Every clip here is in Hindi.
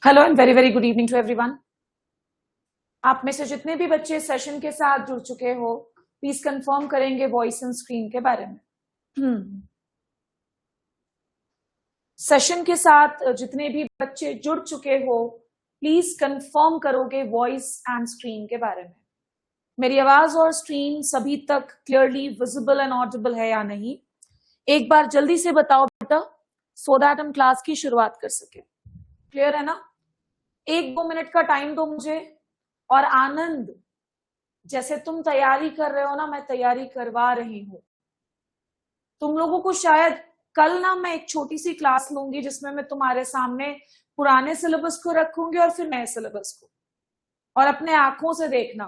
Hello and very very good evening to everyone. आप में से जितने भी बच्चे सेशन के साथ जुड़ चुके हो प्लीज कंफर्म करेंगे वॉइस एंड स्क्रीन के बारे में। सेशन के साथ जितने भी बच्चे जुड़ चुके हो प्लीज कंफर्म करोगे वॉइस एंड स्क्रीन के बारे में। मेरी आवाज और स्क्रीन सभी तक क्लियरली विजिबल एंड ऑडिबल है या नहीं, एक बार जल्दी से बताओ बेटा, सो दैट हम क्लास की शुरुआत कर सके। क्लियर है ना? 1-2 मिनट का टाइम दो मुझे। और आनंद, जैसे तुम तैयारी कर रहे हो ना, मैं तैयारी करवा रही हूं तुम लोगों को। शायद कल ना मैं एक छोटी सी क्लास लूंगी जिसमें मैं तुम्हारे सामने पुराने सिलेबस को रखूंगी और फिर नए सिलेबस को, और अपने आंखों से देखना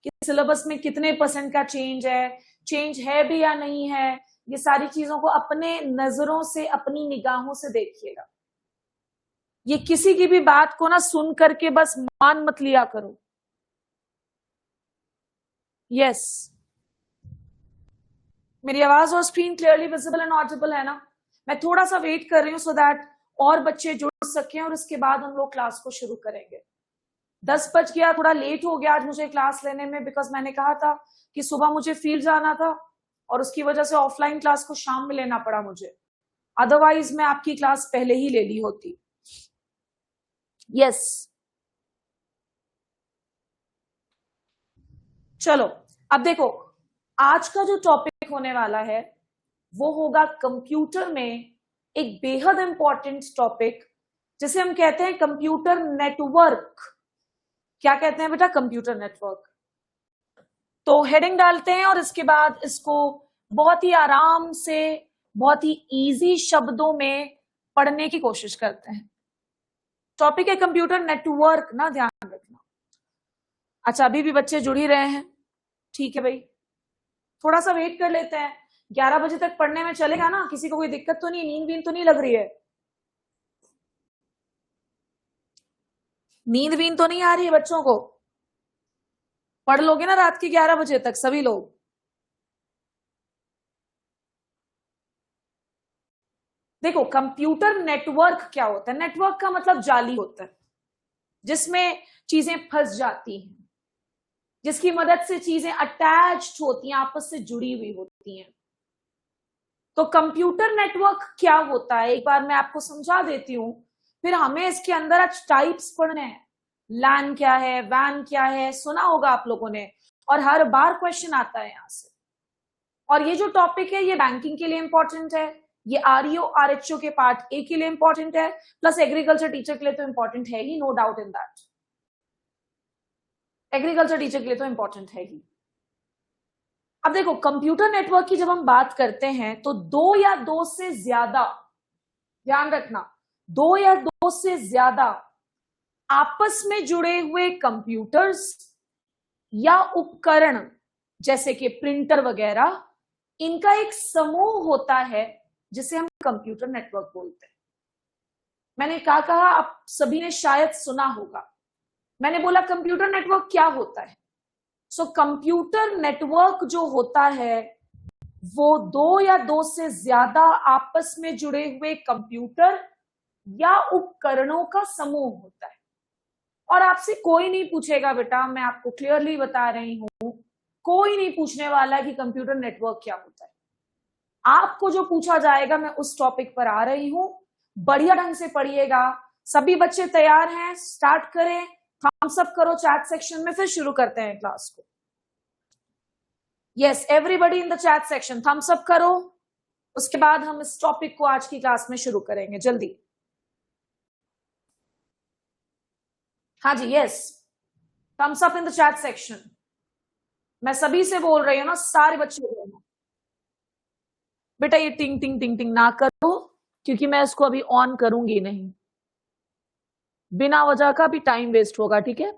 कि सिलेबस में कितने % का चेंज है भी या नहीं है। ये सारी चीजों को अपने नजरों से, अपनी निगाहों से देखिएगा। ये किसी की भी बात को ना सुन करके बस मान मत लिया करो। यस, मेरी आवाज और screen clearly visible and Audible है ना? मैं थोड़ा सा वेट कर रही हूं सो दैट और बच्चे जुड़ सकें और उसके बाद हम लोग क्लास को शुरू करेंगे। 10 बज गया, थोड़ा लेट हो गया आज मुझे क्लास लेने में, बिकॉज मैंने कहा था कि सुबह मुझे फील्ड जाना था और उसकी वजह से ऑफलाइन क्लास को शाम में लेना पड़ा मुझे। अदरवाइज मैं आपकी क्लास पहले ही ले ली होती। यस, चलो अब देखो, आज का जो टॉपिक होने वाला है वो होगा कंप्यूटर में एक बेहद इंपॉर्टेंट टॉपिक जिसे हम कहते हैं कंप्यूटर नेटवर्क। क्या कहते हैं बेटा? Computer network. तो हेडिंग डालते हैं और इसके बाद इसको बहुत ही आराम से, बहुत ही इजी शब्दों में पढ़ने की कोशिश करते हैं। टॉपिक है कंप्यूटर नेटवर्क ना, ध्यान रखना। अच्छा, अभी भी बच्चे जुड़ ही रहे हैं, ठीक है भाई। थोड़ा सा वेट कर लेते हैं, 11 बजे तक पढ़ने में चलेगा ना? किसी को कोई दिक्कत तो नहीं? नींद वींद तो नहीं लग रही है? नींद वींद तो नहीं आ रही है बच्चों को? पढ़ लोगे ना रात के 11 बजे तक सभी लोग? देखो, कंप्यूटर नेटवर्क क्या होता है? नेटवर्क का मतलब जाली होता है जिसमें चीजें फंस जाती हैं, जिसकी मदद से चीजें अटैच्ड होती हैं, आपस से जुड़ी हुई होती हैं। तो कंप्यूटर नेटवर्क क्या होता है एक बार मैं आपको समझा देती हूं, फिर हमें इसके अंदर आज टाइप्स पढ़ने हैं। लैन क्या है, वैन क्या है, सुना होगा आप लोगों ने, और हर बार क्वेश्चन आता है यहां से। और ये जो टॉपिक है ये बैंकिंग के लिए इंपॉर्टेंट है, ये आरईओ आरएचओ के पार्ट ए के लिए इंपॉर्टेंट है, प्लस एग्रीकल्चर टीचर के लिए तो इंपॉर्टेंट है ही, no doubt in that. Agriculture teacher के लिए तो इंपॉर्टेंट है ही। अब देखो, कंप्यूटर नेटवर्क की जब हम बात करते हैं तो 2 या 2 से ज्यादा, ध्यान रखना, 2 या 2 से ज्यादा आपस में जुड़े हुए कंप्यूटर्स या उपकरण जैसे कि प्रिंटर वगैरह, इनका एक समूह होता है जिसे हम कंप्यूटर नेटवर्क बोलते हैं। मैंने क्या कहा? आप सभी ने शायद सुना होगा, मैंने बोला कंप्यूटर नेटवर्क क्या होता है। सो कंप्यूटर नेटवर्क जो होता है वो 2 या 2 से ज्यादा आपस में जुड़े हुए कंप्यूटर या उपकरणों का समूह होता है। और आपसे कोई नहीं पूछेगा बेटा, मैं आपको क्लियरली बता रही हूं, कोई नहीं पूछने वाला है कि कंप्यूटर नेटवर्क क्या होता है। आपको जो पूछा जाएगा, मैं उस टॉपिक पर आ रही हूं, बढ़िया ढंग से पढ़िएगा। सभी बच्चे तैयार हैं? स्टार्ट करें, थम्स अप करो चैट सेक्शन में, फिर शुरू करते हैं क्लास को। Yes, everybody in the chat section thumbs up करो, उसके बाद हम इस टॉपिक को आज की क्लास में शुरू करेंगे जल्दी। हाँ जी, yes, thumbs up in the chat section. मैं सभी से बोल रही हूं ना, सारे बच्चे बोल रहे हैं बेटा ये टिंग टिंग टिंग टिंग ना करो, क्योंकि मैं इसको अभी ऑन करूंगी नहीं, बिना वजह का भी टाइम वेस्ट होगा, ठीक है?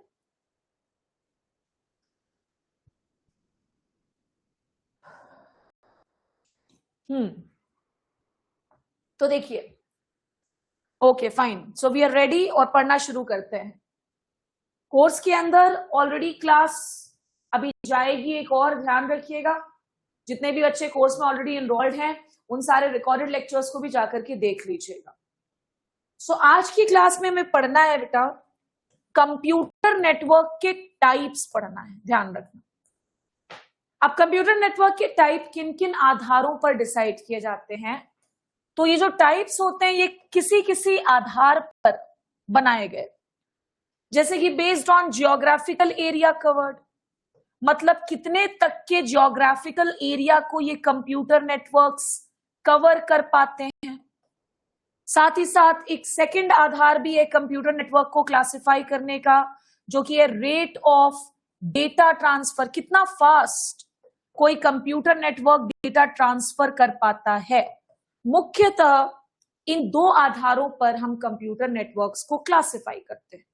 तो देखिए, okay fine, so we are ready और पढ़ना शुरू करते हैं। कोर्स के अंदर ऑलरेडी क्लास अभी जाएगी एक और, ध्यान रखिएगा। जितने भी बच्चे कोर्स में ऑलरेडी एनरोल्ड हैं उन सारे रिकॉर्डेड लेक्चर्स को भी जाकर के देख लीजिएगा। आज की क्लास में हमें पढ़ना है बेटा, कंप्यूटर नेटवर्क के टाइप्स पढ़ना है, ध्यान रखना। अब कंप्यूटर नेटवर्क के टाइप किन किन आधारों पर डिसाइड किए जाते हैं, तो ये जो टाइप्स होते हैं ये किसी किसी आधार पर बनाए गए, जैसे कि based on geographical area covered, मतलब कितने तक के जियोग्राफिकल एरिया को ये कंप्यूटर नेटवर्क्स कवर कर पाते हैं। साथ ही साथ एक सेकंड आधार भी है कंप्यूटर नेटवर्क को क्लासिफाई करने का, जो कि है रेट ऑफ डेटा ट्रांसफर, कितना फास्ट कोई कंप्यूटर नेटवर्क डेटा ट्रांसफर कर पाता है। मुख्यतः इन दो आधारों पर हम कंप्यूटर नेटवर्क्स को क्लासिफाई करते हैं।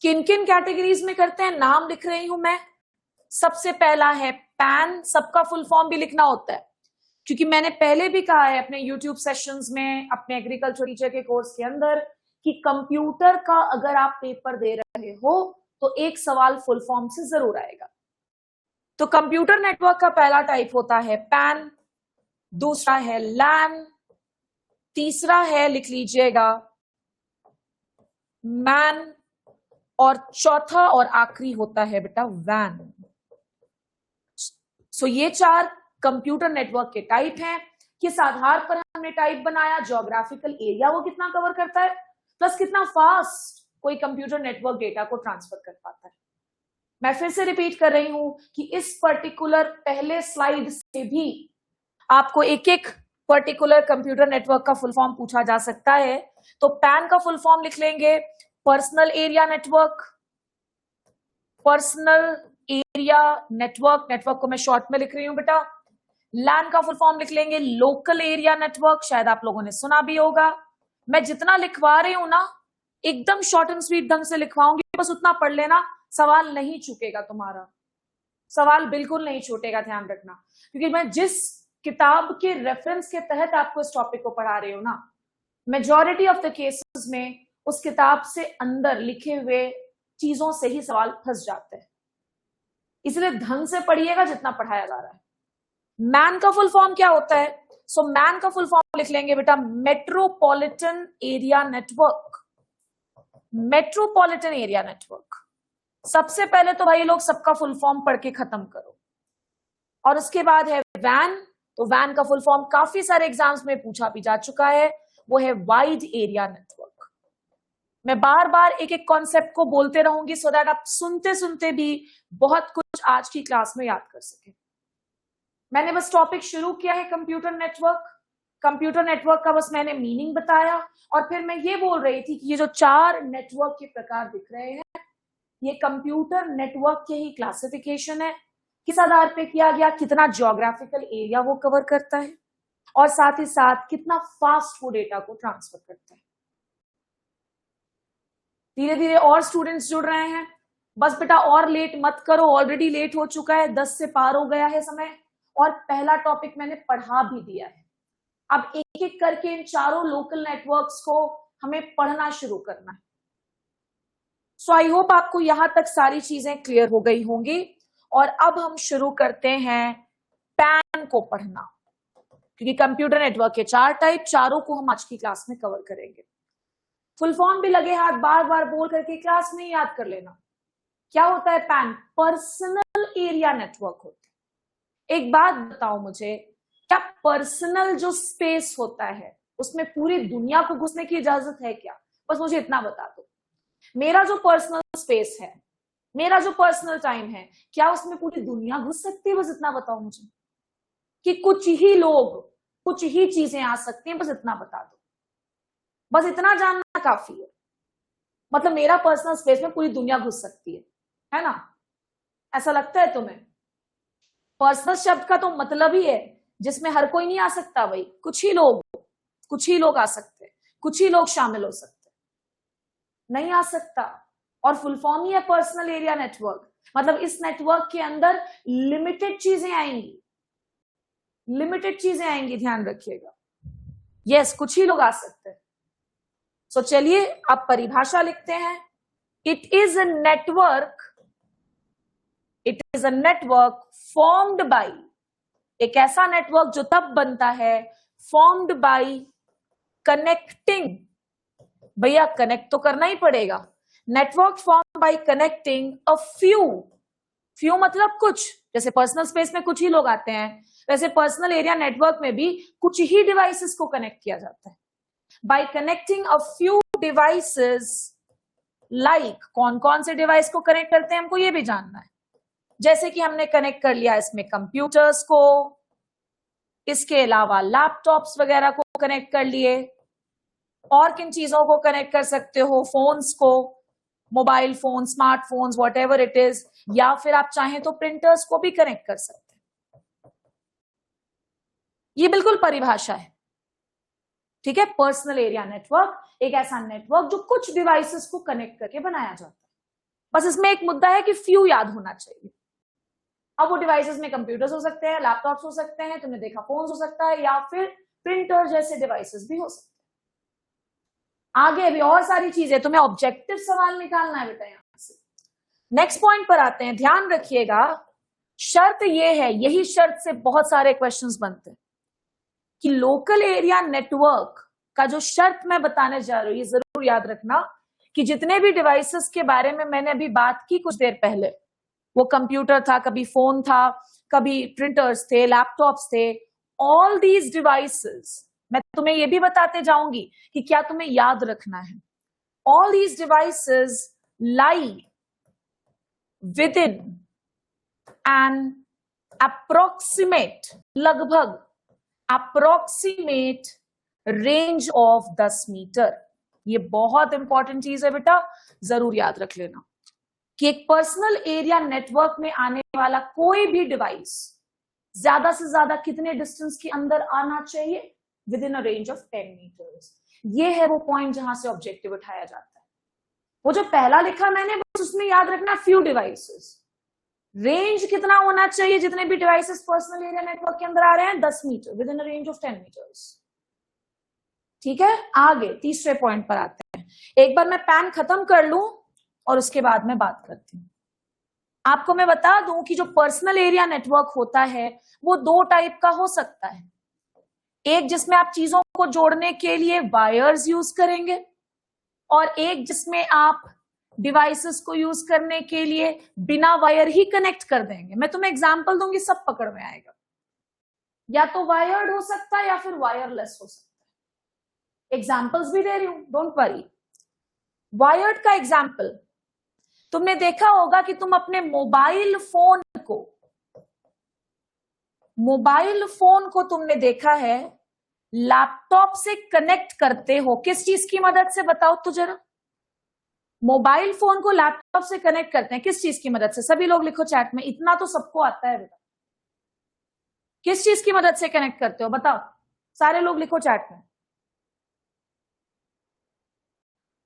किन किन कैटेगरीज में करते हैं नाम लिख रही हूं मैं। सबसे पहला है पैन, सबका फुल फॉर्म भी लिखना होता है, क्योंकि मैंने पहले भी कहा है अपने YouTube सेशंस में, अपने एग्रीकल्चर टीचर के कोर्स के अंदर, कि कंप्यूटर का अगर आप पेपर दे रहे हो तो एक सवाल फुल फॉर्म से जरूर आएगा। तो कंप्यूटर नेटवर्क का पहला टाइप होता है पैन, दूसरा है लैन, तीसरा है लिख लीजिएगा मैन, और चौथा और आखिरी होता है बेटा वैन। सो ये चार कंप्यूटर नेटवर्क के टाइप हैं। किस आधार पर हमने टाइप बनाया, ज्योग्राफिकल एरिया वो कितना कवर करता है, प्लस कितना फास्ट कोई कंप्यूटर नेटवर्क डेटा को ट्रांसफर कर पाता है। मैं फिर से रिपीट कर रही हूं कि इस पर्टिकुलर पहले स्लाइड से भी आपको एक एक पर्टिकुलर कंप्यूटर नेटवर्क का फुल फॉर्म पूछा जा सकता है। तो पैन का फुल फॉर्म लिख लेंगे personal area network, personal area network, network को मैं शॉर्ट में लिख रही हूं बेटा। लैन का फुल फॉर्म लिख लेंगे लोकल एरिया नेटवर्क, शायद आप लोगों ने सुना भी होगा। मैं जितना लिखवा रही हूं ना एकदम शॉर्ट एंड स्वीट ढंग से लिखवाऊंगी, बस उतना पढ़ लेना, सवाल नहीं चूकेगा तुम्हारा, सवाल बिल्कुल नहीं छूटेगा, ध्यान रखना। क्योंकि मैं जिस किताब के रेफरेंस के तहत आपको इस टॉपिक को पढ़ा रही हूं ना, मेजॉरिटी ऑफ द केसेस में उस किताब से अंदर लिखे हुए चीजों से ही सवाल फंस जाते हैं, इसलिए ढंग से पढ़िएगा जितना पढ़ाया जा रहा है। मैन का फुल फॉर्म क्या होता है? सो मैन का फुल फॉर्म लिख लेंगे बेटा metropolitan area network, metropolitan area network. सबसे पहले तो भाई लोग सबका फुल फॉर्म पढ़ के खत्म करो, और उसके बाद है वैन। तो वैन का फुल फॉर्म काफी सारे एग्जाम्स में पूछा भी जा चुका है, वो है वाइड एरिया नेटवर्क। मैं बार बार एक एक कॉन्सेप्ट को बोलते रहूंगी सो दैट आप सुनते सुनते भी बहुत कुछ आज की क्लास में याद कर सके। मैंने बस टॉपिक शुरू किया है कंप्यूटर नेटवर्क, कंप्यूटर नेटवर्क का बस मैंने मीनिंग बताया, और फिर मैं ये बोल रही थी कि ये जो चार नेटवर्क के प्रकार दिख रहे हैं ये कंप्यूटर नेटवर्क के ही क्लासिफिकेशन है। किस आधार पे किया गया, कितना ज्योग्राफिकल एरिया वो कवर करता है, और साथ ही साथ कितना फास्ट वो डेटा को ट्रांसफर करता है। धीरे धीरे और स्टूडेंट्स जुड़ रहे हैं, बस बेटा और लेट मत करो, ऑलरेडी लेट हो चुका है, 10 से पार हो गया है समय, और पहला टॉपिक मैंने पढ़ा भी दिया है। अब एक एक करके इन चारों लोकल नेटवर्क्स को हमें पढ़ना शुरू करना है। सो आई होप आपको यहां तक सारी चीजें क्लियर हो गई होंगी, और अब हम शुरू करते हैं पैन को पढ़ना, क्योंकि कंप्यूटर नेटवर्क के चार टाइप, चारों को हम आज की क्लास में कवर करेंगे। फुल फॉर्म भी लगे हाथ बार बार बोल करके क्लास में याद कर लेना। क्या होता है पैन? पर्सनल एरिया नेटवर्क होता है। एक बात बताओ मुझे, क्या पर्सनल जो स्पेस होता है उसमें पूरी दुनिया को घुसने की इजाजत है क्या? बस मुझे इतना बता दो। मेरा जो पर्सनल स्पेस है, मेरा जो पर्सनल टाइम है, क्या उसमें पूरी दुनिया घुस सकती है? बस इतना बताओ मुझे, कि कुछ ही लोग, कुछ ही चीजें आ सकती हैं, बस इतना बता दो। बस इतना जानना काफी है। मतलब मेरा पर्सनल स्पेस में पूरी दुनिया घुस सकती है ना? ऐसा लगता है तुम्हें? पर्सनल शब्द का तो मतलब ही है जिसमें हर कोई नहीं आ सकता भाई, कुछ ही लोग आ सकते हैं, कुछ ही लोग शामिल हो सकते हैं, नहीं आ सकता। और फुल फॉर्म ही है पर्सनल एरिया नेटवर्क, मतलब इस नेटवर्क के अंदर लिमिटेड चीजें आएंगी, लिमिटेड चीजें आएंगी, ध्यान रखिएगा। यस, कुछ ही लोग आ सकते हैं। सो चलिए अब परिभाषा लिखते हैं। It is a network, it is a network formed by, एक ऐसा नेटवर्क जो तब बनता है फॉर्म्ड बाई कनेक्टिंग भैया कनेक्ट तो करना ही पड़ेगा। Network form by connecting a few मतलब कुछ, जैसे पर्सनल स्पेस में कुछ ही लोग आते हैं, वैसे पर्सनल एरिया नेटवर्क में भी कुछ ही डिवाइसेस को कनेक्ट किया जाता है। Bye connecting a few devices, like कौन कौन से डिवाइस को कनेक्ट करते हैं हमको ये भी जानना है। जैसे कि हमने कनेक्ट कर लिया इसमें कंप्यूटर्स को, इसके अलावा लैपटॉप्स वगैरह को कनेक्ट कर लिए, और किन चीजों को कनेक्ट कर सकते हो, फोन्स को, mobile phone, smartphones, whatever it is, या फिर आप चाहें तो प्रिंटर्स को भी कनेक्ट कर सकते हैं। ये बिल्कुल परिभाषा है, ठीक है। पर्सनल एरिया नेटवर्क एक ऐसा नेटवर्क जो कुछ डिवाइसेस को कनेक्ट करके बनाया जाता है। बस इसमें एक मुद्दा है कि फ्यू याद होना चाहिए। अब वो डिवाइसेस में कंप्यूटर्स हो सकते हैं, लैपटॉप्स हो सकते हैं, तुमने देखा फोन्स हो सकता है, या फिर प्रिंटर जैसे डिवाइसेस भी हो सकते हैं। आगे भी और सारी चीजें, तुम्हें ऑब्जेक्टिव सवाल निकालना है बेटा यहां से। नेक्स्ट पॉइंट पर आते हैं, ध्यान रखिएगा। शर्त यह है, यही शर्त से बहुत सारे क्वेश्चंस बनते हैं कि लोकल एरिया नेटवर्क का जो शर्त मैं बताने जा रही हूं, जरूर याद रखना कि जितने भी डिवाइसेस के बारे में मैंने अभी बात की कुछ देर पहले, वो कंप्यूटर था, कभी फोन था, कभी प्रिंटर्स थे, लैपटॉप्स थे, ऑल दीज डिवाइसेस, मैं तुम्हें ये भी बताते जाऊंगी कि क्या तुम्हें याद रखना है। All these devices lie with in an approximate, लगभग अप्रोक्सीमेट रेंज ऑफ 10 मीटर। ये बहुत इंपॉर्टेंट चीज है बेटा, जरूर याद रख लेना कि एक पर्सनल एरिया नेटवर्क में आने वाला कोई भी डिवाइस ज्यादा से ज्यादा कितने डिस्टेंस के अंदर आना चाहिए, within a range of 10 metres. ये है वो पॉइंट जहां से ऑब्जेक्टिव उठाया जाता है। वो जो पहला लिखा मैंने, बस उसमें याद रखना फ्यू डिवाइसेस, रेंज कितना होना चाहिए, जितने भी डिवाइसेस पर्सनल एरिया नेटवर्क के अंदर आ रहे हैं 10 metre, within a range of 10 metres. ठीक है, आगे तीसरे पॉइंट पर आते हैं। एक बार मैं पैन खत्म कर लूं और उसके बाद में बात करती हूं। आपको मैं बता दूं कि जो पर्सनल एरिया नेटवर्क होता है वो दो टाइप का हो सकता है। एक जिसमें आप चीजों को जोड़ने के लिए वायर्स यूज करेंगे, और एक जिसमें आप डिवाइसेस को यूज करने के लिए बिना वायर ही कनेक्ट कर देंगे। मैं तुम्हें एग्जांपल दूंगी, सब पकड़ में आएगा। या तो वायर्ड हो सकता है या फिर वायरलेस हो सकता है। एग्जांपल्स भी दे रही हूं, डोंट वरी। वायर्ड का एग्जांपल तुमने देखा होगा कि तुम अपने मोबाइल फोन को तुमने देखा है लैपटॉप से कनेक्ट करते हो। किस चीज की मदद से, बताओ तो जरा। मोबाइल फोन को लैपटॉप से कनेक्ट करते हैं किस चीज की मदद से? सभी लोग लिखो चैट में, इतना तो सबको आता है बेटा। किस चीज की मदद से कनेक्ट करते हो बताओ, सारे लोग लिखो चैट में।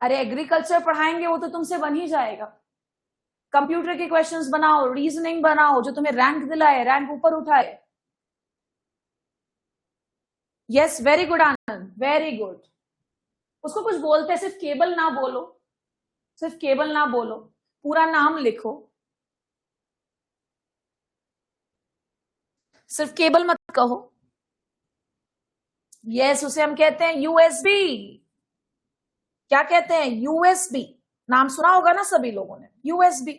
अरे एग्रीकल्चर पढ़ाएंगे वो तो तुमसे बन ही जाएगा। कंप्यूटर के क्वेश्चंस बनाओ, रीजनिंग बनाओ, जो तुम्हें रैंक दिलाए, रैंक ऊपर उठाए। यस, वेरी गुड आनंद, वेरी गुड। उसको कुछ बोलते हैं, सिर्फ केबल ना बोलो, सिर्फ केबल ना बोलो, पूरा नाम लिखो, सिर्फ केबल मत कहो। यस, उसे हम कहते हैं यूएसबी। क्या कहते हैं? यूएसबी। नाम सुना होगा ना सभी लोगों ने, यूएसबी।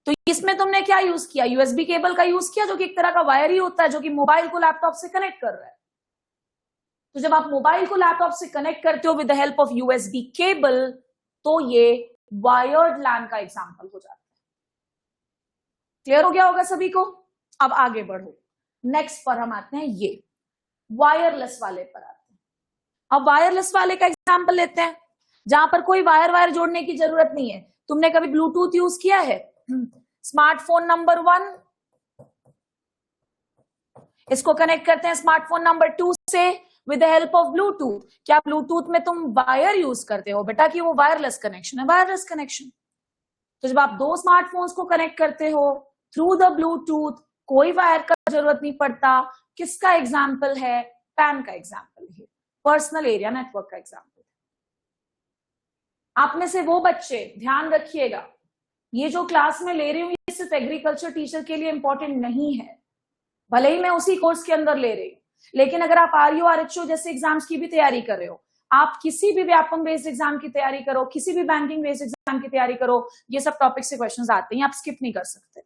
तो इसमें तुमने क्या यूज किया? यूएसबी केबल का यूज किया, जो कि एक तरह का वायर ही होता है, जो कि मोबाइल को लैपटॉप से कनेक्ट कर रहा है। तो जब आप मोबाइल को लैपटॉप से कनेक्ट करते हो with the help of USB cable, तो ये वायर्ड लैन का एग्जांपल हो जाता है। क्लियर हो गया होगा सभी को? अब आगे बढ़ो, नेक्स्ट पर हम आते हैं, ये वायरलेस वाले पर आते हैं। अब वायरलेस वाले का एग्जांपल लेते हैं, जहां पर कोई वायर जोड़ने की जरूरत नहीं है। तुमने कभी ब्लूटूथ यूज किया है? स्मार्टफोन नंबर 1, इसको कनेक्ट करते हैं स्मार्टफोन नंबर 2 से with the help of Bluetooth. क्या ब्लूटूथ में तुम वायर यूज करते हो बेटा कि वो वायरलेस कनेक्शन है? Wireless connection. तो जब आप दो स्मार्टफोन्स को कनेक्ट करते हो थ्रू द ब्लूटूथ, कोई वायर का जरूरत नहीं पड़ता। किसका एग्जाम्पल है? पैन का एग्जाम्पल है, पर्सनल एरिया नेटवर्क का एग्जाम्पल। आप में से वो बच्चे ध्यान रखिएगा, ये जो क्लास में ले रही हूं ये सिर्फ एग्रीकल्चर टीचर के लिए इंपॉर्टेंट नहीं है, भले ही मैं उसी कोर्स के अंदर ले रही हूं, लेकिन अगर आप आरयू आरएचओ जैसे एग्जाम्स की भी तैयारी कर रहे हो, आप किसी भी व्यापम बेस्ड एग्जाम की तैयारी करो, किसी भी बैंकिंग बेस्ड एग्जाम की तैयारी करो, ये सब टॉपिक से क्वेश्चंस आते हैं, आप स्किप नहीं कर सकते।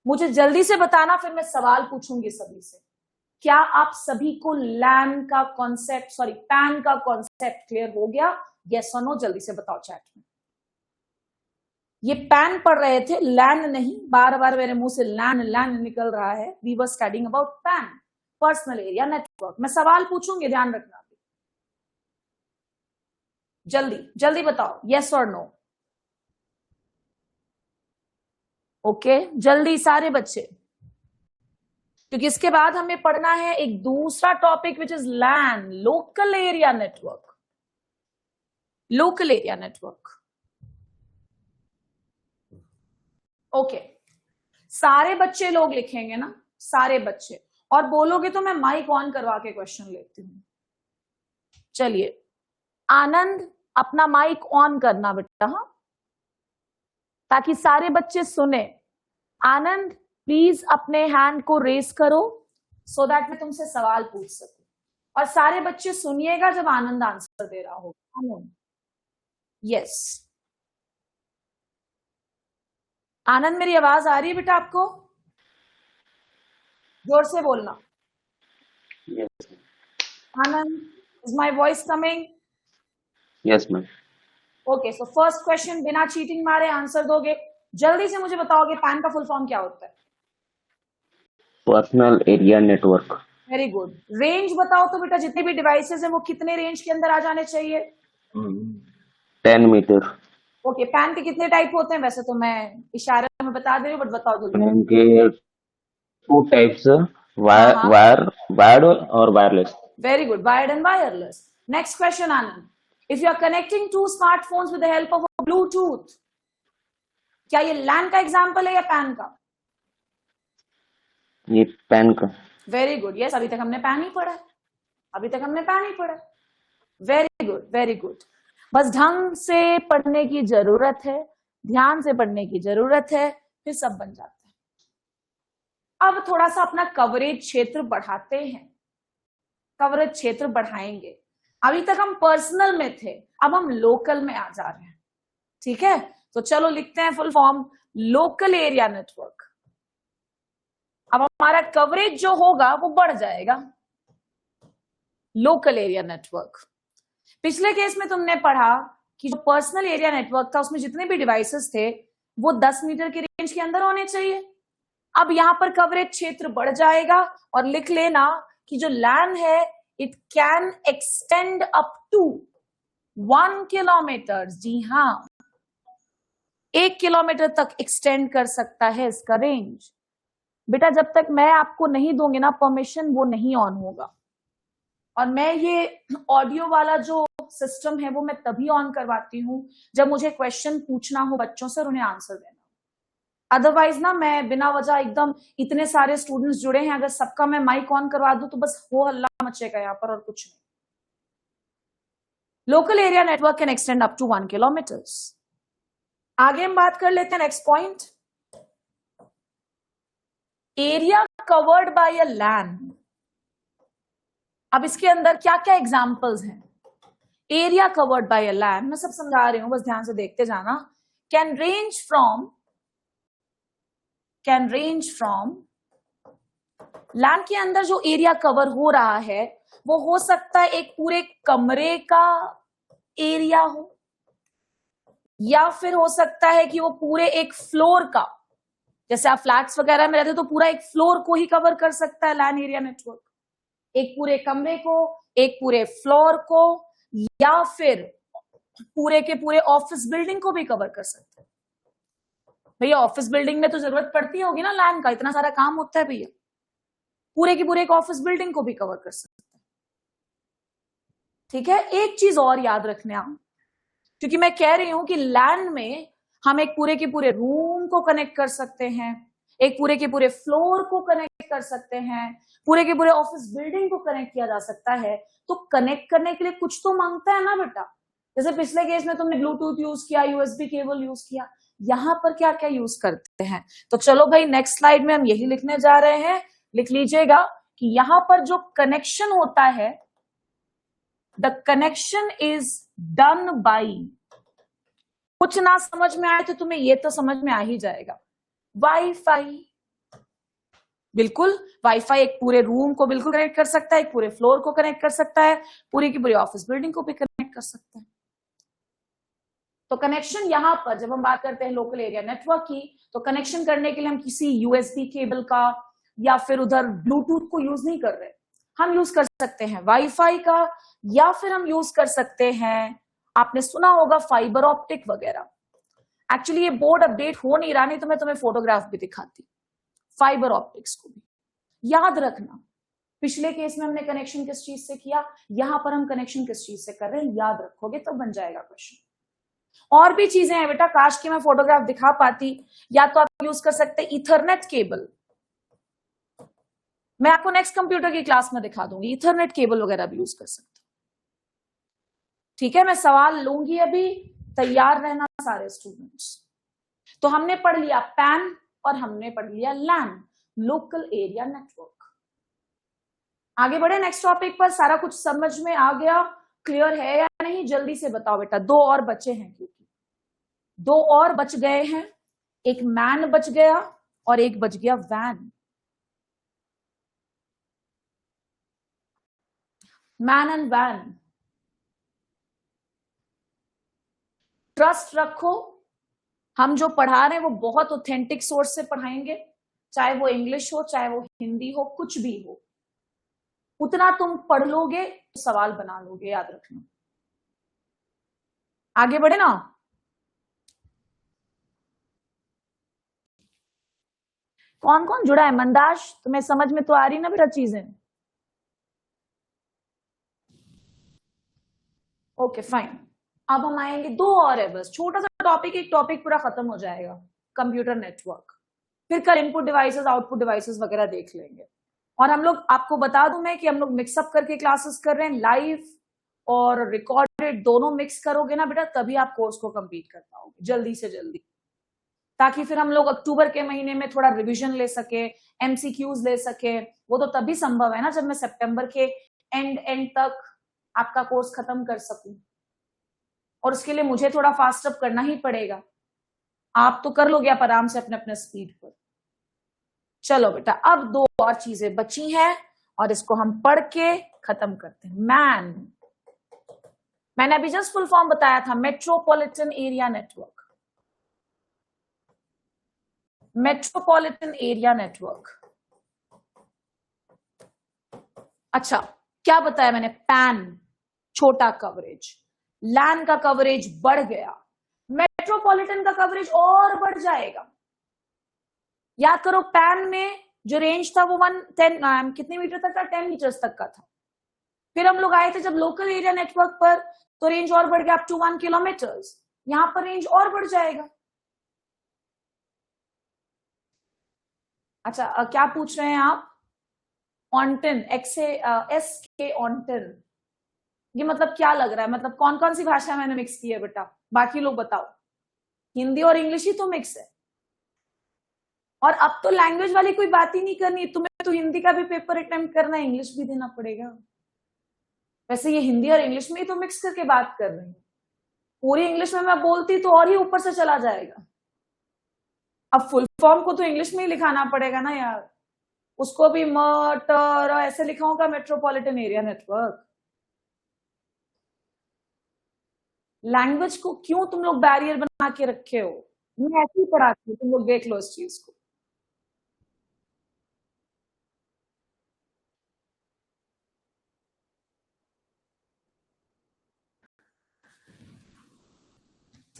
मुझे जल्दी से बताना, फिर मैं सवाल पूछूंगी सभी से। क्या आप सभी को लैन का कॉन्सेप्ट, सॉरी पैन का कॉन्सेप्ट क्लियर हो गया? यस और नो जल्दी से बताओ चैट में। ये पैन पढ़ रहे थे, लैन नहीं, बार बार मेरे मुंह से लैन लैन निकल रहा है। We were studying about PAN, personal area network. मैं सवाल पूछूंगी, ध्यान रखना। जल्दी जल्दी बताओ, यस और नो। ओके, जल्दी सारे बच्चे, क्योंकि इसके बाद हमें पढ़ना है एक दूसरा topic which is LAN, local area network. Local area network. Okay, सारे बच्चे लोग लिखेंगे ना, सारे बच्चे, और बोलोगे तो मैं माइक ऑन करवा के क्वेश्चन लेती हूं। चलिए, आनंद अपना माइक ऑन करना बेटा, हाँ, ताकि सारे बच्चे सुने। आनंद प्लीज अपने हैंड को रेस करो सो दैट मैं तुमसे सवाल पूछ सकूं, और सारे बच्चे सुनिएगा जब आनंद आंसर दे रहा हो। आनंद, यस। आनंद, मेरी आवाज आ रही है बेटा आपको? जोर से बोलना। Yes. Anand, is my voice coming? Yes, ma'am. Okay, so first question बिना चीटिंग मारे आंसर दोगे? जल्दी से मुझे बताओगे पैन का फुल फॉर्म क्या होता है? Personal area network. Very good. Range बताओ तो बेटा, जितने भी डिवाइसेस हैं वो कितने रेंज के अंदर आ जाने चाहिए? 10 मीटर। ओके, पैन के कितने टाइप होते हैं? वैसे तो मैं इशारे में बता दे रही हूँ, बट बताओ जल्दी। पैन के 2 टाइप्स, वायर्ड और wireless. Very good, wired and wireless. Next question Anand, if you are connecting to smartphones with the help of Bluetooth, क्या ये लैन का एग्जाम्पल है या पैन का? ये पैन का। वेरी गुड, यस, अभी तक हमने पैन ही पढ़ा है, अभी तक हमने पैन ही पढ़ा है। Very good, very good. बस ढंग से पढ़ने की जरूरत है, ध्यान से पढ़ने की जरूरत है, फिर सब बन जाता है। अब थोड़ा सा अपना कवरेज क्षेत्र बढ़ाते हैं, कवरेज क्षेत्र बढ़ाएंगे। अभी तक हम पर्सनल में थे, अब हम लोकल में आ जा रहे हैं, ठीक है? तो चलो लिखते हैं full form, local area network. अब हमारा कवरेज जो होगा वो बढ़ जाएगा। Local area network. पिछले केस में तुमने पढ़ा कि जो पर्सनल एरिया नेटवर्क था उसमें जितने भी डिवाइसेस थे वो 10 मीटर की रेंज के अंदर होने चाहिए। अब यहां पर कवरेज क्षेत्र बढ़ जाएगा, और लिख लेना कि जो लैन है it can extend up to 1 kilometre. जी हाँ, 1 किलोमीटर तक एक्सटेंड कर सकता है इसका रेंज। बेटा जब तक मैं आपको नहीं दूंगी ना परमिशन, वो नहीं ऑन होगा। और मैं ये ऑडियो वाला जो सिस्टम है वो मैं तभी ऑन करवाती हूं जब मुझे क्वेश्चन पूछना हो बच्चों से और उन्हें आंसर देना। अदरवाइज ना मैं बिना वजह एकदम, इतने सारे स्टूडेंट्स जुड़े हैं, अगर सबका मैं माइक ऑन करवा दूं तो बस हो हल्ला मचेगा यहाँ पर, और कुछ नहीं। Local area network can extend up to 1 kilometre. आगे हम बात कर लेते हैं next point, area covered by a LAN. अब इसके अंदर क्या क्या एग्जांपल्स हैं? Area covered by a LAN, मैं सब समझा रही हूं, बस ध्यान से देखते जाना। कैन रेंज फ्रॉम लैन के अंदर जो एरिया कवर हो रहा है वो हो सकता है एक पूरे कमरे का एरिया हो, या फिर हो सकता है कि वो पूरे एक फ्लोर का, जैसे आप फ्लैट्स वगैरह में रहते हो तो पूरा एक फ्लोर को ही कवर कर सकता है लैन एरिया नेटवर्क, एक पूरे कमरे को, एक पूरे फ्लोर को, या फिर पूरे के पूरे ऑफिस बिल्डिंग को भी कवर कर सकते हैं। भैया ऑफिस बिल्डिंग में तो जरूरत पड़ती होगी ना लैन का, इतना सारा काम होता है भैया, पूरे की पूरे एक ऑफिस बिल्डिंग को भी कवर कर सकते हैं। ठीक है, एक चीज और याद रखने आप, क्योंकि मैं कह रही हूं कि लैन में हम एक पूरे के पूरे रूम को कनेक्ट कर सकते हैं, एक पूरे के पूरे फ्लोर को कनेक्ट कर सकते हैं, पूरे के पूरे ऑफिस बिल्डिंग को कनेक्ट किया जा सकता है। तो कनेक्ट करने के लिए कुछ तो मांगता है ना बेटा। जैसे पिछले केस में तुमने ब्लूटूथ यूज किया, यूएसबी केबल यूज किया, यहां पर क्या क्या यूज करते हैं? तो चलो भाई नेक्स्ट स्लाइड में हम यही लिखने जा रहे हैं। लिख लीजिएगा कि यहां पर जो कनेक्शन होता है the connection is done by, कुछ ना समझ में आए तो तुम्हें ये तो समझ में आ ही जाएगा, वाईफाई। बिल्कुल, वाईफाई एक पूरे रूम को बिल्कुल कनेक्ट कर सकता है, एक पूरे फ्लोर को कनेक्ट कर सकता है, पूरी की पूरी ऑफिस बिल्डिंग को भी कनेक्ट कर सकता है। तो कनेक्शन यहां पर जब हम बात करते हैं लोकल एरिया नेटवर्क की, तो कनेक्शन करने के लिए हम किसी यूएसबी केबल का या फिर उधर ब्लूटूथ को यूज नहीं कर रहे, हम यूज कर सकते हैं वाईफाई का, या फिर हम यूज कर सकते हैं, आपने सुना होगा फाइबर ऑप्टिक वगैरह। एक्चुअली ये बोर्ड अपडेट हो नहीं रहा, नहीं तो मैं तुम्हें फोटोग्राफ भी दिखाती फाइबर ऑप्टिक्स को भी। याद रखना, पिछले केस में हमने कनेक्शन किस चीज से किया, यहां पर हम कनेक्शन किस चीज से कर रहे हैं, याद रखोगे तो बन जाएगा क्वेश्चन। और भी चीजें हैं बेटा, काश की मैं फोटोग्राफ दिखा पाती। या तो आप यूज कर सकते इथरनेट केबल, मैं आपको नेक्स्ट कंप्यूटर की क्लास में दिखा दूंगी, इथरनेट केबल वगैरह भी यूज कर सकते। ठीक है, मैं सवाल लूंगी अभी, तैयार रहना सारे स्टूडेंट्स। तो हमने पढ़ लिया पैन और हमने पढ़ लिया लैन, लोकल एरिया नेटवर्क। आगे बढ़े नेक्स्ट टॉपिक पर। सारा कुछ समझ में आ गया, क्लियर है या नहीं, जल्दी से बताओ बेटा। दो और बचे हैं, क्योंकि दो और बच गए हैं, एक मैन बच गया और एक बच गया van. Man and van, trust रखो, हम जो पढ़ा रहे हैं वो बहुत ऑथेंटिक सोर्स से पढ़ाएंगे, चाहे वो इंग्लिश हो चाहे वो हिंदी हो, कुछ भी हो, उतना तुम पढ़ लोगे तो सवाल बना लोगे, याद रखना। आगे बढ़े ना। कौन कौन जुड़ा है? मंदाश, तुम्हें समझ में तो आ रही ना बेटा चीजें? Okay fine. अब हम आएंगे, दो और है बस, छोटा सा टॉपिक, एक टॉपिक पूरा खत्म हो जाएगा, कंप्यूटर नेटवर्क। फिर कल इनपुट डिवाइसेस आउटपुट डिवाइसेस वगैरह देख लेंगे। और हम लोग, आपको बता दूं मैं कि हम लोग मिक्सअप करके क्लासेस कर रहे हैं, लाइव और रिकॉर्डेड दोनों मिक्स करोगे ना बेटा, तभी आप कोर्स को कंप्लीट कर पाओगे जल्दी से जल्दी, ताकि फिर हम लोग अक्टूबर के महीने में थोड़ा रिवीजन ले सके, एमसीक्यूज ले सके। वो तो तभी संभव है ना जब मैं सितंबर के एंड तक आपका कोर्स खत्म कर सकूं, और उसके लिए मुझे थोड़ा फास्ट अप करना ही पड़ेगा। आप तो कर लोगे आप आराम से अपने अपने स्पीड पर। चलो बेटा, अब दो और चीजें बची हैं और इसको हम पढ़ के खत्म करते हैं। मैन, मैंने अभी जस्ट फुल फॉर्म बताया था, metropolitan area network. Metropolitan area network. अच्छा, क्या बताया मैंने? पैन छोटा कवरेज, लैन का कवरेज बढ़ गया, मेट्रोपॉलिटन का कवरेज और बढ़ जाएगा। याद करो, पैन में जो रेंज था वो 10 कितने मीटर तक था? 10 मीटर्स तक का था। फिर हम लोग आए थे जब लोकल एरिया नेटवर्क पर, तो रेंज और बढ़ गया अप टू 1 किलोमीटर। यहां पर रेंज और बढ़ जाएगा। अच्छा, क्या पूछ रहे हैं आप? ऑन्टन, एस के ऑन्टन, ये मतलब क्या लग रहा है? मतलब कौन कौन सी भाषा मैंने मिक्स की है बेटा? बाकी लोग बताओ। हिंदी और इंग्लिश ही तो मिक्स है। और अब तो लैंग्वेज वाली कोई बात ही नहीं करनी, तुम्हें तो हिंदी का भी पेपर अटेम्प्ट करना है, इंग्लिश भी देना पड़ेगा। वैसे ये हिंदी और इंग्लिश में ही तो मिक्स करके बात कर रही हूँ। पूरी इंग्लिश में मैं बोलती तो और ही ऊपर से चला जाएगा। अब फुल फॉर्म को तो इंग्लिश में ही लिखाना पड़ेगा ना यार, उसको भी मटर ऐसे लिखा होगा, मेट्रोपॉलिटन एरिया नेटवर्क। लैंग्वेज को क्यों तुम लोग बैरियर बना के रखे हो? मैं ऐसे ही पढ़ाती हूँ, तुम लोग देख लो इस चीज को।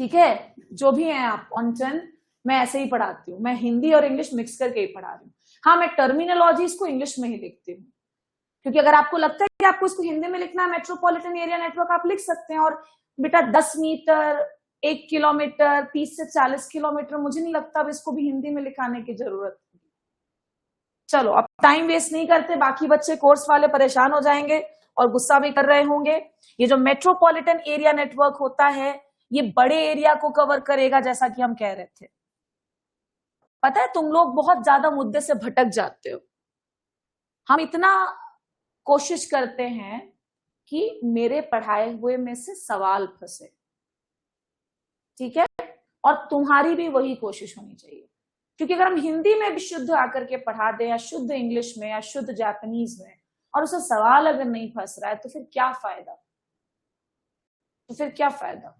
ठीक है, जो भी हैं आप ऑन्टन, मैं ऐसे ही पढ़ाती हूँ, मैं हिंदी और इंग्लिश मिक्स करके ही पढ़ा रही हूँ। हाँ, मैं टर्मिनोलॉजीज को इंग्लिश में ही लिखती हूँ, क्योंकि अगर आपको लगता है कि आपको इसको हिंदी में लिखना है, मेट्रोपॉलिटन एरिया नेटवर्क आप लिख सकते हैं। और बेटा 10 मीटर, 1 किलोमीटर, 30 से 40 किलोमीटर, मुझे नहीं लगता अब इसको भी हिंदी में लिखाने की जरूरत है। चलो, अब टाइम वेस्ट नहीं करते, बाकी बच्चे कोर्स वाले परेशान हो जाएंगे और गुस्सा भी कर रहे होंगे। ये जो मेट्रोपॉलिटन एरिया नेटवर्क होता है, ये बड़े एरिया को कवर करेगा, जैसा कि हम कह रहे थे। पता है, तुम लोग बहुत ज्यादा मुद्दे से भटक जाते हो। हम इतना कोशिश करते हैं कि मेरे पढ़ाए हुए में से सवाल फंसे, ठीक है। और तुम्हारी भी वही कोशिश होनी चाहिए, क्योंकि अगर हम हिंदी में भी शुद्ध आकर के पढ़ा दें या शुद्ध इंग्लिश में या शुद्ध जापानीज में और उसे सवाल अगर नहीं फंस रहा है तो फिर क्या फायदा, तो फिर क्या फायदा।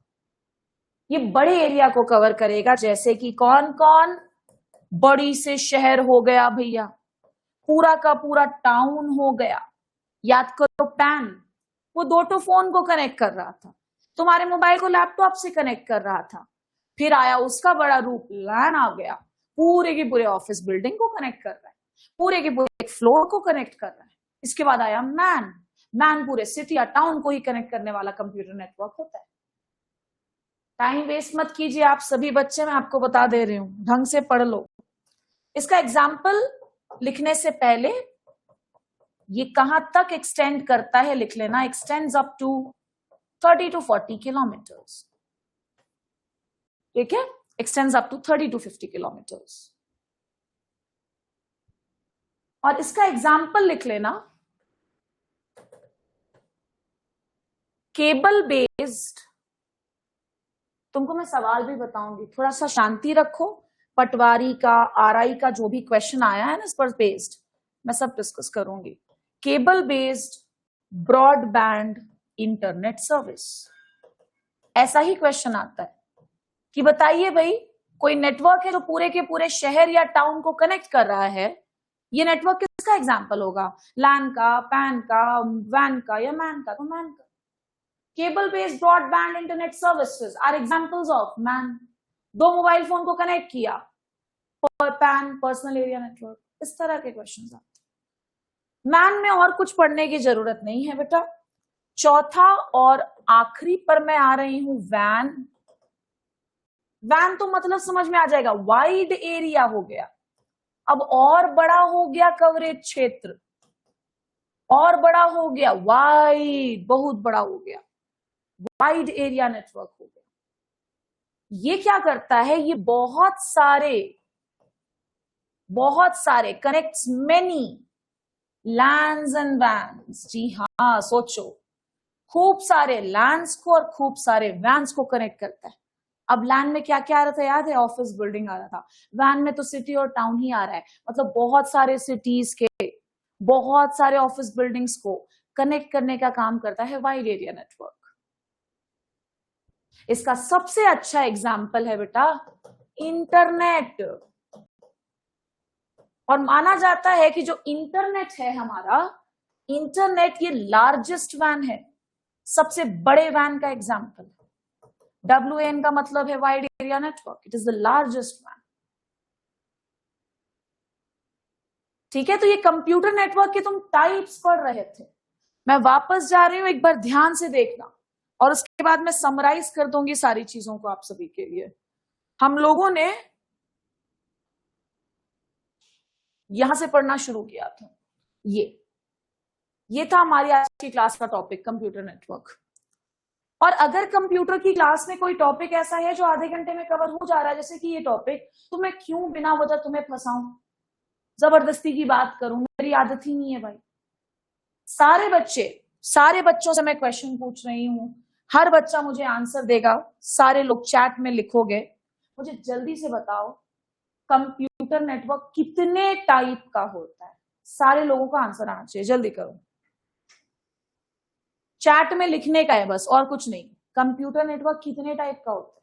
ये बड़े एरिया को कवर करेगा, जैसे कि कौन कौन, बड़ी से शहर हो गया भैया, पूरा का पूरा टाउन हो गया। याद करो पैन, वो 2 फोन को कनेक्ट कर रहा था, तुम्हारे मोबाइल को लैपटॉप से कनेक्ट कर रहा था। फिर आया उसका बड़ा रूप लैन आ गया, पूरे के पूरे ऑफिस बिल्डिंग को कनेक्ट कर रहा है, पूरे के पूरे फ्लोर को कनेक्ट कर रहा है। इसके बाद आया मैन, मैन पूरे सिटी या टाउन को ही कनेक्ट करने वाला कंप्यूटर नेटवर्क होता है। टाइम वेस्ट मत कीजिए आप सभी बच्चे, मैं आपको बता दे रही हूं, ढंग से पढ़ लो। इसका एग्जाम्पल लिखने से पहले ये कहां तक एक्सटेंड करता है लिख लेना। Extends up to 30 to 40 kilometres, ठीक है। Extends up to 30 to 50 kilometres. और इसका एग्जाम्पल लिख लेना, केबल बेस्ड। तुमको मैं सवाल भी बताऊंगी, थोड़ा सा शांति रखो। पटवारी का, आरआई का जो भी क्वेश्चन आया है ना इस पर बेस्ड, मैं सब डिस्कस करूंगी। Cable based broadband internet service, ऐसा ही क्वेश्चन आता है कि बताइए भाई, कोई नेटवर्क है जो पूरे के पूरे शहर या टाउन को कनेक्ट कर रहा है, ये नेटवर्क किसका एग्जाम्पल होगा? लैन का, पैन का, वैन का या मैन का? तो मैन का। Cable based broadband internet services are examples of MAN. 2 mobile phone को कनेक्ट किया, पैन, पर्सनल एरिया नेटवर्क, इस तरह के क्वेश्चन आते हैं। मैन में और कुछ पढ़ने की जरूरत नहीं है बेटा। चौथा और आखिरी पर मैं आ रही हूं, वैन। वैन तो मतलब समझ में आ जाएगा, वाइड एरिया हो गया। अब और बड़ा हो गया कवरेज क्षेत्र, और बड़ा हो गया वाइड, बहुत बड़ा हो गया, वाइड एरिया नेटवर्क हो गया। ये क्या करता है? ये बहुत सारे connects many LANs and WANs. जी हाँ, सोचो, खूब सारे लैंड्स को और खूब सारे वैन्स को कनेक्ट करता है। अब लैंड में क्या क्या आ रहा था याद है? ऑफिस बिल्डिंग आ रहा था। वैन में तो सिटी और टाउन ही आ रहा है, मतलब बहुत सारे सिटीज के बहुत सारे ऑफिस बिल्डिंग्स को कनेक्ट करने का काम करता है वाइड एरिया नेटवर्क। इसका सबसे अच्छा एग्जाम्पल है बेटा इंटरनेट। और माना जाता है कि जो इंटरनेट है हमारा, इंटरनेट ये लार्जेस्ट वैन है, सबसे बड़े वैन का एग्जाम्पल। WAN का मतलब है wide area network, it is the largest वैन। ठीक है, तो ये कंप्यूटर नेटवर्क के तुम टाइप्स पढ़ रहे थे। मैं वापस जा रही हूं, एक बार ध्यान से देखना, और उसके बाद मैं समराइज कर दूंगी सारी चीजों को आप सभी के लिए। हम लोगों ने यहां से पढ़ना शुरू किया था। ये था हमारी आज की क्लास का टॉपिक, कंप्यूटर नेटवर्क। और अगर कंप्यूटर की क्लास में कोई टॉपिक ऐसा है जो आधे घंटे में कवर हो जा रहा है, जैसे कि ये टॉपिक, तो मैं क्यों बिना वजह तुम्हें फंसाऊं, जबरदस्ती की बात करूं? मेरी आदत ही नहीं है भाई। सारे बच्चों से मैं क्वेश्चन पूछ रही हूं, हर बच्चा मुझे आंसर देगा। सारे लोग चैट में लिखोगे, मुझे जल्दी से बताओ कंप्यूटर नेटवर्क कितने टाइप का होता है? सारे लोगों का आंसर आना चाहिए, जल्दी करो। चैट में लिखने का है बस, और कुछ नहीं। कंप्यूटर नेटवर्क कितने टाइप का होता है?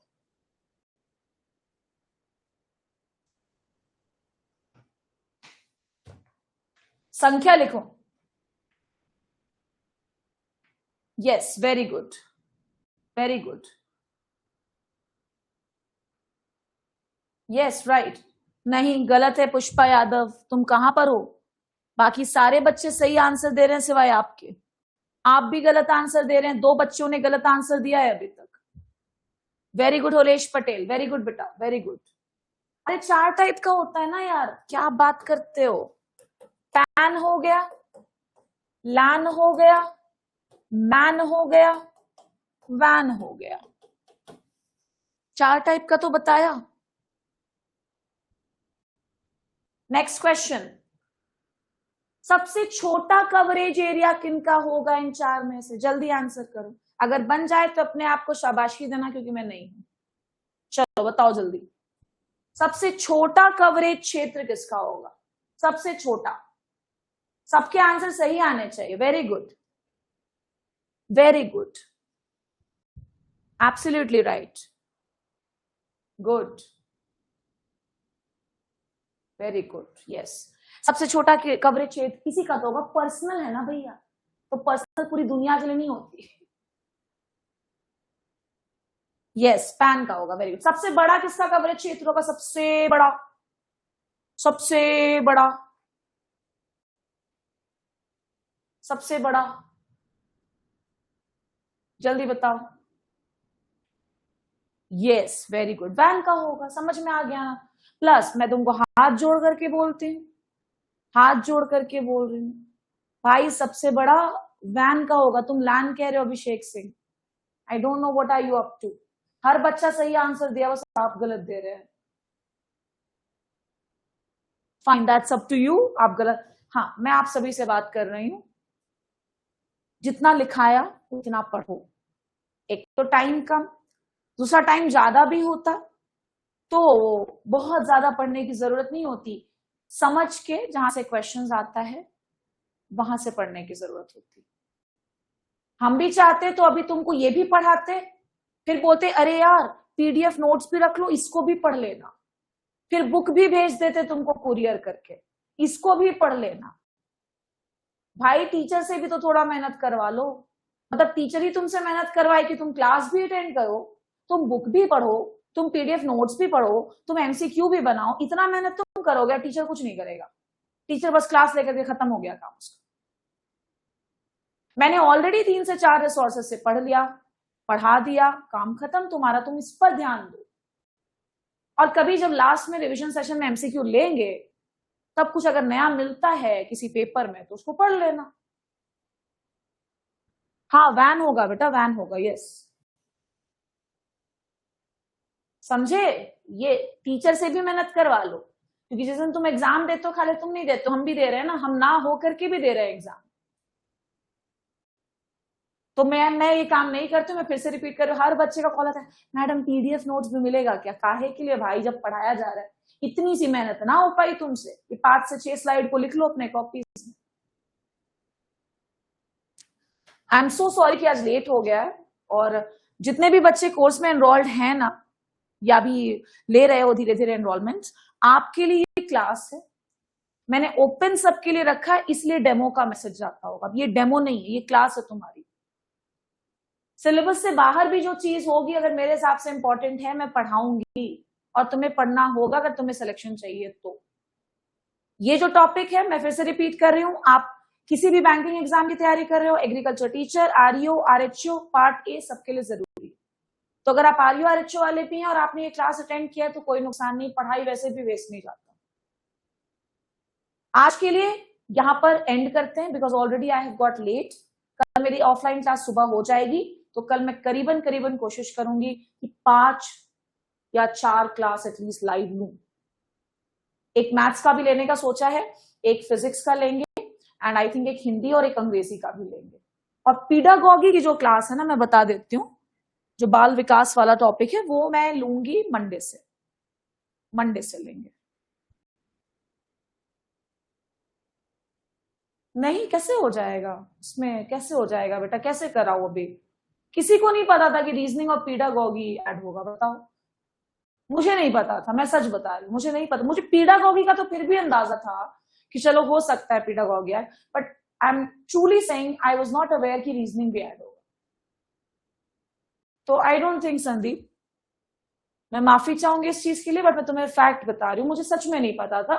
संख्या लिखो। Yes, very good, very good. Yes, right. नहीं, गलत है पुष्पा यादव, तुम कहां पर हो? बाकी सारे बच्चे सही आंसर दे रहे हैं सिवाय आपके। आप भी गलत आंसर दे रहे हैं, 2 बच्चों ने गलत आंसर दिया है अभी तक। Very good Holesh Patel, very good बेटा, वेरी गुड। अरे 4 टाइप का होता है ना यार, क्या बात करते हो? पैन हो गया, लैन हो गया, मैन हो गया, वैन हो गया। 4 टाइप का तो बताया। नेक्स्ट क्वेश्चन, सबसे छोटा कवरेज एरिया किनका होगा इन चार में से? जल्दी आंसर करो, अगर बन जाए तो अपने आप को शाबाशी देना, क्योंकि मैं नहीं हूं। चलो बताओ जल्दी, सबसे छोटा कवरेज क्षेत्र किसका होगा? सबसे छोटा। सबके आंसर सही आने चाहिए। Very good, very good, absolutely right, good, very good, yes. सबसे छोटा कवरेज क्षेत्र किसी का तो होगा, पर्सनल है ना भैया, तो पर्सनल पूरी दुनिया के लिए नहीं होती। यस, पैन का होगा। Very good. सबसे बड़ा किसका कवरेज क्षेत्र होगा? सबसे बड़ा, सबसे बड़ा, सबसे बड़ा, जल्दी बताओ। यस, वेरी गुड, वैन का होगा। समझ में आ गया ना? प्लस मैं तुमको हाथ जोड़ करके बोलती हूँ, हाथ जोड़ करके बोल रही हूँ भाई, सबसे बड़ा वैन का होगा। तुम लैन कह रहे हो Abhishek Singh, I don't know what are you up to. हर बच्चा सही आंसर दिया, बस आप गलत दे रहे हैं। Fine, that's up to you, आप गलत। हाँ, मैं आप सभी से बात कर रही हूं, जितना लिखाया उतना पढ़ो। एक तो टाइम कम, दूसरा टाइम ज्यादा भी होता तो बहुत ज्यादा पढ़ने की जरूरत नहीं होती। समझ के जहां से क्वेश्चंस आता है वहां से पढ़ने की जरूरत होती। हम भी चाहते तो अभी तुमको ये भी पढ़ाते, फिर बोलते अरे यार पीडीएफ नोट्स भी रख लो, इसको भी पढ़ लेना, फिर बुक भी भेज देते तुमको कुरियर करके, इसको भी पढ़ लेना। भाई टीचर से भी तो थोड़ा मेहनत करवा लो। मतलब टीचर ही तुमसे मेहनत करवाए कि तुम क्लास भी अटेंड करो, तुम बुक भी पढ़ो, तुम पीडीएफ नोट्स भी पढ़ो, तुम एमसीक्यू भी बनाओ। इतना मेहनत तुम करोगे, टीचर कुछ नहीं करेगा। टीचर बस क्लास लेकर के खत्म हो गया काम उसका। मैंने ऑलरेडी 3 से 4 रिसोर्सेस से पढ़ लिया, पढ़ा दिया, काम खत्म तुम्हारा। तुम इस पर ध्यान दो, और कभी जब लास्ट में रिवीजन सेशन में एमसीक्यू लेंगे तब कुछ अगर नया मिलता है किसी पेपर में तो उसको पढ़ लेना। हाँ, वैन होगा बेटा, वैन होगा, यस। समझे? ये टीचर से भी मेहनत करवा लो, क्योंकि जिस दिन तुम एग्जाम देते हो खाली तुम नहीं देते हो, हम भी दे रहे हैं ना, हम ना हो करके भी दे रहे हैं एग्जाम। तो मैं ये काम नहीं करती हूँ। मैं फिर से रिपीट कर रही हूँ, हर बच्चे का कॉल आता है मैडम पीडीएफ नोट्स भी मिलेगा क्या? काहे के लिए भाई, जब पढ़ाया जा रहा है। इतनी सी मेहनत ना हो पाई तुमसे, ये 5 से 6 स्लाइड को लिख लो अपने कॉपी में। आई एम सो सॉरी कि आज लेट हो गया है। और जितने भी बच्चे कोर्स में एनरोल्ड हैं ना, या भी ले रहे हो धीरे धीरे एनरोलमेंट, आपके लिए ये क्लास है। मैंने ओपन सबके लिए रखा है, इसलिए डेमो का मैसेज जाता होगा। ये डेमो नहीं है, ये क्लास है तुम्हारी। सिलेबस से बाहर भी जो चीज होगी, अगर मेरे हिसाब से इंपॉर्टेंट है, मैं पढ़ाऊंगी और तुम्हें पढ़ना होगा अगर तुम्हें सिलेक्शन चाहिए तो। ये जो टॉपिक है मैं फिर से रिपीट कर रही हूं, आप किसी भी बैंकिंग एग्जाम की तैयारी कर रहे हो, agriculture teacher, REO, RHO, part A, सबके लिए जरूरी। तो अगर आप आरईओ आरएचओ वाले भी हैं और आपने ये क्लास अटेंड किया तो कोई नुकसान नहीं, पढ़ाई वैसे भी वेस्ट नहीं जाता। आज के लिए यहां पर एंड करते हैं, because already I have got late. कल मेरी ऑफलाइन क्लास सुबह हो जाएगी, तो कल मैं करीबन कोशिश करूंगी कि 5 या 4 क्लास एटलीस्ट लाइव लूं। एक मैथ्स का भी लेने का सोचा है, एक फिजिक्स का लेंगे, एंड आई थिंक एक हिंदी और एक अंग्रेजी का भी लेंगे। और पीडागॉगी की जो क्लास है ना, मैं बता देती हूँ, जो बाल विकास वाला टॉपिक है वो मैं लूंगी मंडे से लेंगे। नहीं, कैसे हो जाएगा उसमें? कैसे हो जाएगा बेटा, कैसे कराओ? अभी किसी को नहीं पता था कि रीजनिंग और पीडागॉगी ऐड होगा, बताओ। मुझे नहीं पता था, मैं सच बता रही हूँ, मुझे नहीं पता। मुझे पीडागॉगी का तो फिर भी अंदाजा था कि चलो हो सकता है pedagogy add, but I am truly saying I was not aware कि रीजनिंग भी ऐड होगा। तो आई डोंट थिंक संदीप, मैं माफी चाहूंगी इस चीज के लिए, बट मैं तुम्हें फैक्ट बता रही हूँ, मुझे सच में नहीं पता था।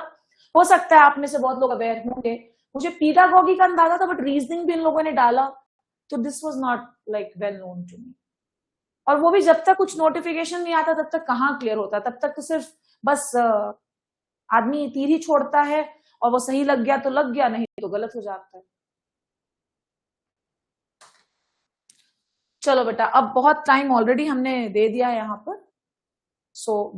हो सकता है आप में से बहुत लोग अवेयर होंगे। मुझे पीडागॉगी का अंदाजा था, बट रीजनिंग भी इन लोगों ने डाला, तो this was not like well known to me. और वो भी जब तक कुछ नोटिफिकेशन नहीं आता तब तक कहाँ क्लियर होता, तब तक तो सिर्फ बस आदमी तीर ही छोड़ता है, और वो सही लग गया तो लग गया, नहीं तो गलत हो जाता है। चलो बेटा, अब बहुत टाइम ऑलरेडी हमने दे दिया यहाँ पर, सो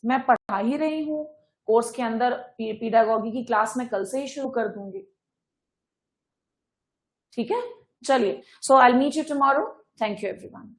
मैं पढ़ा ही रही हूँ। कोर्स के अंदर पीडागोगी की क्लास में कल से ही शुरू कर दूंगी, ठीक है? चलिए, so I will meet you tomorrow. Thank you everyone.